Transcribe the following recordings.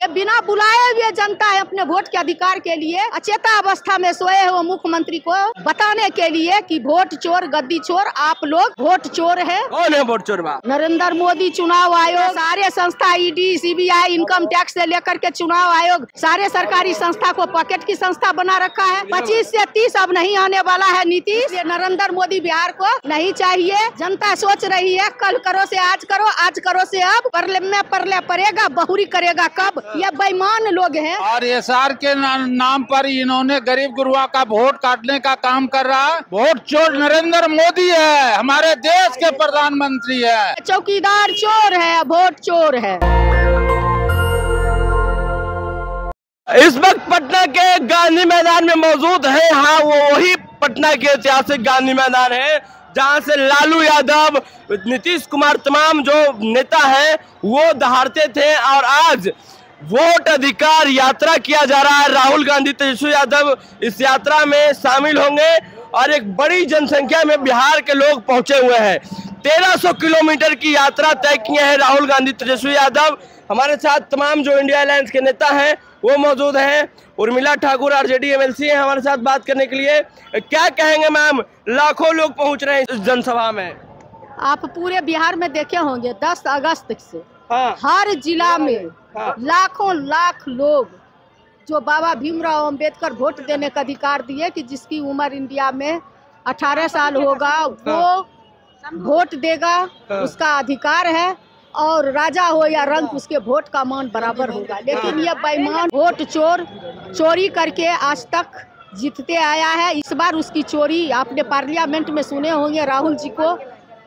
बिना बुलाए हुए जनता है अपने वोट के अधिकार के लिए अचेता अवस्था में सोए हुए मुख्यमंत्री को बताने के लिए कि वोट चोर गद्दी चोर आप लोग वोट चोर है। कौन है वोट चोर? नरेंद्र मोदी, चुनाव आयोग, सारे संस्था, ईडी, सीबीआई, इनकम टैक्स से लेकर के चुनाव आयोग, सारे सरकारी संस्था को पॉकेट की संस्था बना रखा है। 25 से 30 अब नहीं आने वाला है नीतीश। नरेंद्र मोदी बिहार को नहीं चाहिए। जनता सोच रही है कल करो से आज करो, आज करो से अब, परले में परले पड़ेगा, बहुरी करेगा कब। ये बेईमान लोग हैं और एसआर के नाम पर इन्होंने गरीब गुरुआ का वोट काटने का काम कर रहा है। वोट चोर नरेंद्र मोदी है, हमारे देश के प्रधानमंत्री है। चौकीदार चोर है, वोट चोर है। इस वक्त पटना के गांधी मैदान में मौजूद है। हाँ, वो वही पटना के ऐतिहासिक गांधी मैदान है जहां से लालू यादव, नीतीश कुमार, तमाम जो नेता हैं वो दहाड़ते थे। और आज वोट अधिकार यात्रा किया जा रहा है। राहुल गांधी, तेजस्वी यादव इस यात्रा में शामिल होंगे और एक बड़ी जनसंख्या में बिहार के लोग पहुंचे हुए हैं। 1300 किलोमीटर की यात्रा तय किए हैं राहुल गांधी, तेजस्वी यादव। हमारे साथ तमाम जो इंडिया अलायंस के नेता हैं वो मौजूद हैं। उर्मिला ठाकुर आरजेडी एमएलसी हैं हमारे साथ बात करने के लिए। क्या कहेंगे मैम, लाखों लोग पहुंच रहे हैं इस जनसभा में। आप पूरे बिहार में देखे होंगे 10 अगस्त से हाँ। हर जिला में हाँ। लाखों लाख लोग जो बाबा भीमराव अंबेडकर वोट देने का अधिकार दिए कि जिसकी उम्र इंडिया में 18 साल होगा वो वोट देगा, उसका अधिकार है। और राजा हो या रंक, उसके वोट का मान बराबर होगा। लेकिन ये बेईमान वोट चोर चोरी करके आज तक जीतते आया है। इस बार उसकी चोरी आपने पार्लियामेंट में सुने होंगे राहुल जी को,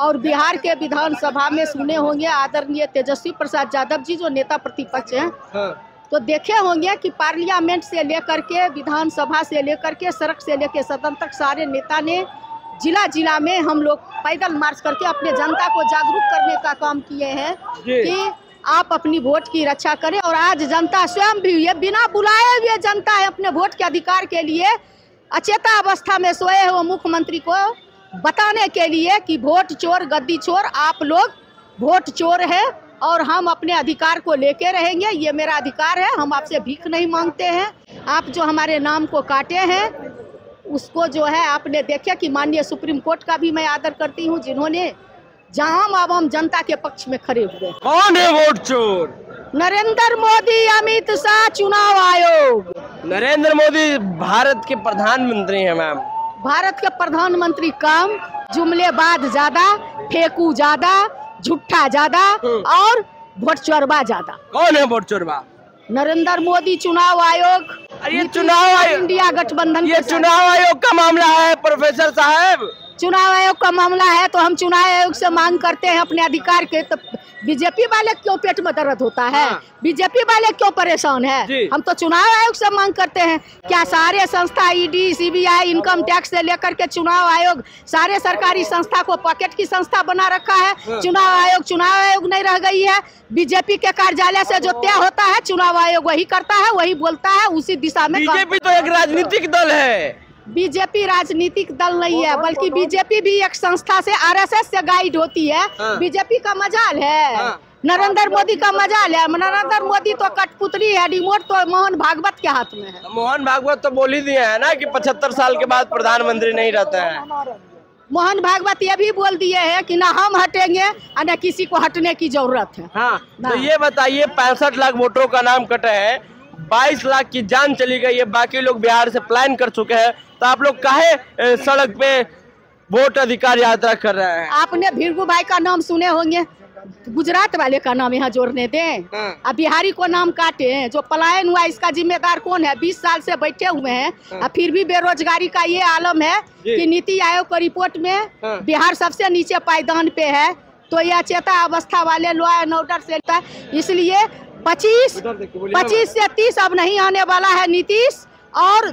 और बिहार के विधानसभा में सुने होंगे आदरणीय तेजस्वी प्रसाद यादव जी जो नेता प्रतिपक्ष हैं। तो देखे होंगे कि पार्लियामेंट से लेकर के, विधानसभा से लेकर के, सड़क से लेकर सदन तक सारे नेता ने जिला जिला में हम लोग पैदल मार्च करके अपने जनता को जागरूक करने का काम किए हैं कि आप अपनी वोट की रक्षा करें। और आज जनता स्वयं भी ये बिना बुलाए हुए जनता है अपने वोट के अधिकार के लिए अचेता अवस्था में सोए हुए मुख्यमंत्री को बताने के लिए कि वोट चोर गद्दी चोर आप लोग वोट चोर है और हम अपने अधिकार को लेके रहेंगे। ये मेरा अधिकार है, हम आपसे भीख नहीं मांगते हैं। आप जो हमारे नाम को काटे हैं उसको जो है आपने देखा कि माननीय सुप्रीम कोर्ट का भी मैं आदर करती हूँ जिन्होंने जहां अब हम जनता के पक्ष में खड़े हुए। कौन है वोट चोर? नरेंद्र मोदी, अमित शाह, चुनाव आयोग। नरेंद्र मोदी भारत के प्रधानमंत्री हैं मैम। भारत के प्रधानमंत्री कम, जुमलेबाज ज्यादा, फेंकू ज्यादा, झूठा ज्यादा और वोट चोरबा ज्यादा। कौन है वोट चोरबा? नरेंद्र मोदी, चुनाव आयोग। ये चुनाव आयोग, इंडिया गठबंधन, ये चुनाव आयोग का मामला है प्रोफेसर साहब। चुनाव आयोग का मामला है तो हम चुनाव आयोग से मांग करते हैं अपने अधिकार के। तो बीजेपी वाले क्यों पेट में दर्द होता है? हाँ। बीजेपी वाले क्यों परेशान है? हम तो चुनाव आयोग से मांग करते हैं। क्या सारे संस्था, ईडी, सीबीआई, इनकम टैक्स से लेकर के चुनाव आयोग, सारे सरकारी संस्था को पॉकेट की संस्था बना रखा है? हाँ। चुनाव आयोग नहीं रह गई है। बीजेपी के कार्यालय से जो तय होता है चुनाव आयोग वही करता है, वही बोलता है, उसी दिशा में। बीजेपी तो एक राजनीतिक दल है। बीजेपी राजनीतिक दल नहीं है, बल्कि बीजेपी भी एक संस्था से, आरएसएस से गाइड होती है। बीजेपी का मजाल है, नरेंद्र मोदी का मजाल है। नरेंद्र मोदी तो कठपुतली है, रिमोट तो मोहन भागवत के हाथ में है। मोहन भागवत तो बोल ही दिए है ना कि 75 साल के बाद प्रधानमंत्री नहीं रहते हैं। मोहन भागवत ये भी बोल दिए हैं कि ना हम हटेंगे और न किसी को हटने की जरूरत है। हाँ, तो ये बताइए 65 लाख वोटरों का नाम कटे हैं, 22 लाख की जान चली गई है, बाकी लोग बिहार से पलायन कर चुके हैं। तो आप लोग काहे सड़क पे वोट अधिकार यात्रा कर रहे हैं? आपने भीरगू भाई का नाम सुने होंगे, गुजरात वाले का नाम यहाँ जोड़ने दें। अब बिहारी को नाम काटे हैं, जो पलायन हुआ इसका जिम्मेदार कौन है? 20 साल से बैठे हुए हैं और फिर भी बेरोजगारी का ये आलम है कि नीति आयोग की रिपोर्ट में बिहार सबसे नीचे पायदान पे है। तो यह चेता अवस्था वाले लॉ एंड ऑर्डर से, इसलिए 25 से 30 अब नहीं आने वाला है नीतीश। और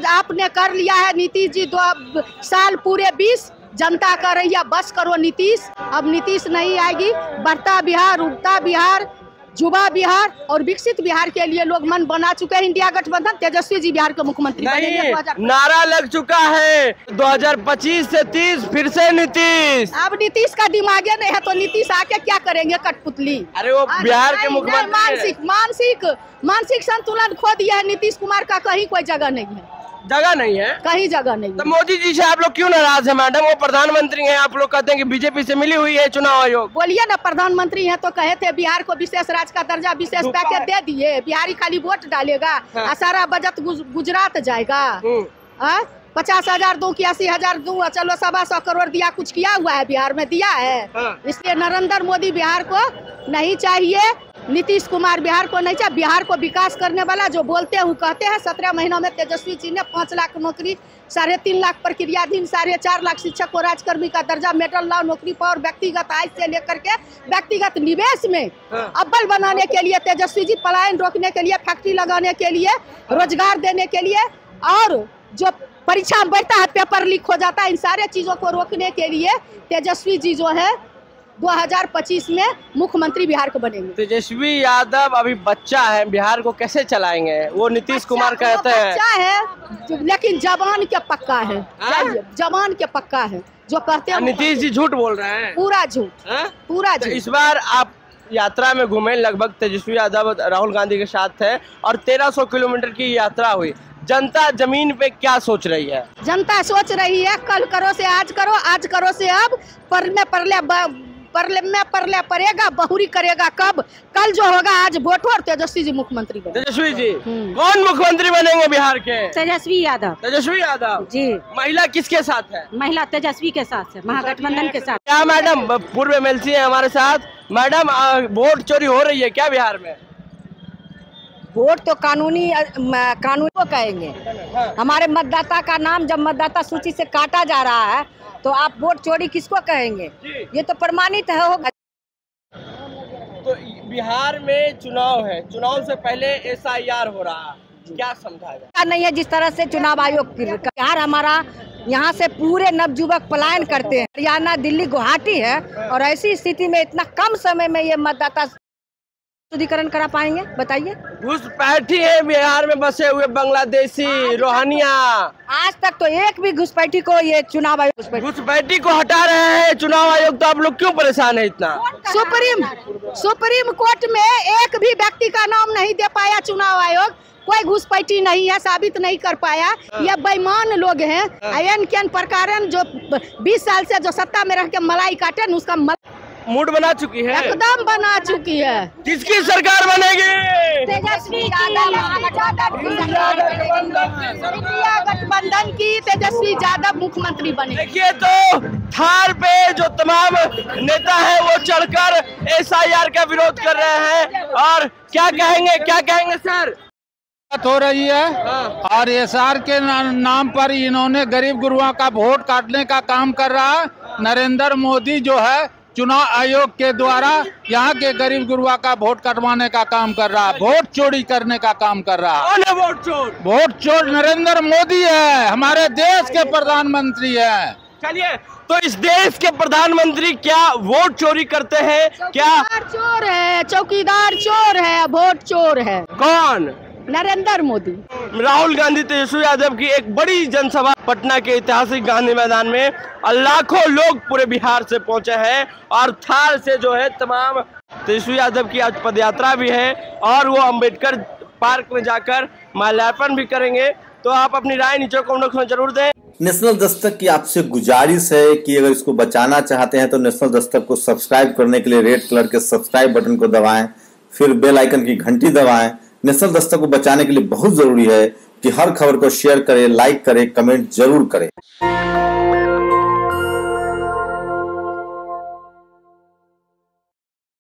आपने कर लिया है नीतीश जी 2 साल पूरे 20। जनता कर रही है बस करो नीतीश। अब नीतीश नहीं आएगी। बढ़ता बिहार, उगता बिहार, युवा बिहार और विकसित बिहार के लिए लोग मन बना चुके हैं। इंडिया गठबंधन तेजस्वी जी बिहार के मुख्यमंत्री बनेंगे। नारा लग चुका है 2025 से 30 फिर से नीतीश। अब नीतीश का दिमाग नहीं है तो नीतीश आके क्या करेंगे, कठपुतली। अरे वो बिहार के मुख्यमंत्री मानसिक संतुलन खो दिया है नीतीश कुमार का। कहीं कोई जगह नहीं है, जगह नहीं है, कहीं जगह नहीं तो है। मोदी जी से आप लोग क्यों नाराज है मैडम? वो प्रधानमंत्री हैं, आप लोग कहते हैं कि बीजेपी से मिली हुई है चुनाव आयोग। बोलिए ना, प्रधानमंत्री हैं तो कहे थे बिहार को विशेष राज्य का दर्जा, विशेष पैकेज दे दिए। बिहारी खाली वोट डालेगा और सारा बजट गुजरात जाएगा। 50,000 दूं, 81,000 दूं, चलो 125 करोड़ दिया, कुछ किया हुआ है बिहार में? दिया है। इसलिए नरेंद्र मोदी बिहार को नहीं चाहिए, नीतीश कुमार बिहार को नहीं चाहिए। बिहार को विकास करने वाला जो बोलते हैं वो कहते हैं। 17 महीनों में तेजस्वी जी ने 5 लाख नौकरी, 3.5 लाख प्रक्रियाधीन, 4.5 लाख शिक्षक को राजकर्मी का दर्जा, मेडल लॉ नौकरी पर, व्यक्तिगत आय से लेकर के व्यक्तिगत निवेश में अव्वल बनाने के लिए तेजस्वी जी, पलायन रोकने के लिए, फैक्ट्री लगाने के लिए, रोजगार देने के लिए, और जो परीक्षा में बैठता है पेपर लीक हो जाता है, इन सारे चीजों को रोकने के लिए तेजस्वी जी जो है 2025 में मुख्यमंत्री बिहार को बनेंगे। तेजस्वी यादव अभी बच्चा है, बिहार को कैसे चलाएंगे? वो नीतीश कुमार कहते हैं बच्चा है लेकिन जवान के पक्का है। जवान के पक्का है जो कहते हैं। नीतीश जी झूठ बोल रहे हैं, पूरा झूठ, पूरा झूठ। इस बार आप यात्रा में घूमे, लगभग तेजस्वी यादव राहुल गांधी के साथ थे और 1300 किलोमीटर की यात्रा हुई। जनता जमीन पे क्या सोच रही है? जनता सोच रही है कल करो से आज करो, आज करो से अब, परले पड़ेगा, बहुरी करेगा कब? कल जो होगा आज वोट और तेजस्वी जी मुख्यमंत्री बने। तेजस्वी जी कौन मुख्यमंत्री बनेंगे बिहार के? तेजस्वी यादव। तेजस्वी यादव जी। महिला किसके साथ है? महिला तेजस्वी के साथ है, महागठबंधन के साथ। क्या मैडम पूर्व एमएलसी है हमारे साथ? मैडम वोट चोरी हो रही है क्या बिहार में? वोट तो कानूनी को कहेंगे। हमारे मतदाता का नाम जब मतदाता सूची से काटा जा रहा है तो आप वोट चोरी किसको कहेंगे? ये तो प्रमाणित है होगा। तो बिहार में चुनाव है, चुनाव से पहले SIR हो रहा है, क्या समझाएगा? नहीं है जिस तरह से चुनाव आयोग बिहार हमारा, यहाँ से पूरे नवयुवक पलायन करते हैं। हरियाणा, दिल्ली, गुवाहाटी है, और ऐसी स्थिति में इतना कम समय में ये मतदाता शुद्धिकरण करा पाएंगे? बताइए। घुसपैठी है बिहार में बसे हुए बांग्लादेशी, रोहिंग्या। आज तक तो एक भी घुसपैठी को ये चुनाव आयोग घुसपैठी को हटा रहे हैं चुनाव आयोग, तो आप लोग क्यों परेशान है इतना? सुप्रीम कोर्ट में एक भी व्यक्ति का नाम नहीं दे पाया चुनाव आयोग। कोई घुसपैठी नहीं है, साबित नहीं कर पाया। ये बेईमान लोग हैं। अयन के प्रकार जो 20 साल से जो सत्ता में रह के मलाई काटे, उसका मूड बना चुकी है, एकदम बना चुकी है। किसकी सरकार बनेगी? तेजस्वी गठबंधन की तेजस्वी यादव मुख्यमंत्री बने। देखिए तो थार पे जो तमाम नेता है वो चढ़कर SIR का विरोध कर रहे हैं, और क्या कहेंगे सर? हो रही है और SR के नाम पर इन्होंने गरीब गुरुओं का वोट काटने का काम कर रहा है। नरेंद्र मोदी जो है चुनाव आयोग के द्वारा यहाँ के गरीब गुरुआ का वोट कटवाने का काम कर रहा है, वोट चोरी करने का काम कर रहा है। कौन है वोट चोर? वोट चोर नरेंद्र मोदी है, हमारे देश के प्रधानमंत्री है। चलिए, तो इस देश के प्रधानमंत्री क्या वोट चोरी करते हैं? क्या चोर है? चौकीदार चोर है, वोट चोर है। कौन? नरेंद्र मोदी। राहुल गांधी तेजस्वी यादव की एक बड़ी जनसभा पटना के ऐतिहासिक गांधी मैदान में, और लाखों लोग पूरे बिहार से पहुंचे हैं, और थार से जो है तमाम तेजस्वी यादव की आज पदयात्रा भी है, और वो अंबेडकर पार्क में जाकर माल्यार्पण भी करेंगे। तो आप अपनी राय नीचे कमेंट में जरूर दें। नेशनल दस्तक की आपसे गुजारिश है कि अगर इसको बचाना चाहते हैं तो नेशनल दस्तक को सब्सक्राइब करने के लिए रेड कलर के सब्सक्राइब बटन को दबाएं, फिर बेल आइकन की घंटी दबाएं। नेशनल दस्तक को बचाने के लिए बहुत जरूरी है कि हर खबर को शेयर करें, लाइक करें, कमेंट जरूर करें।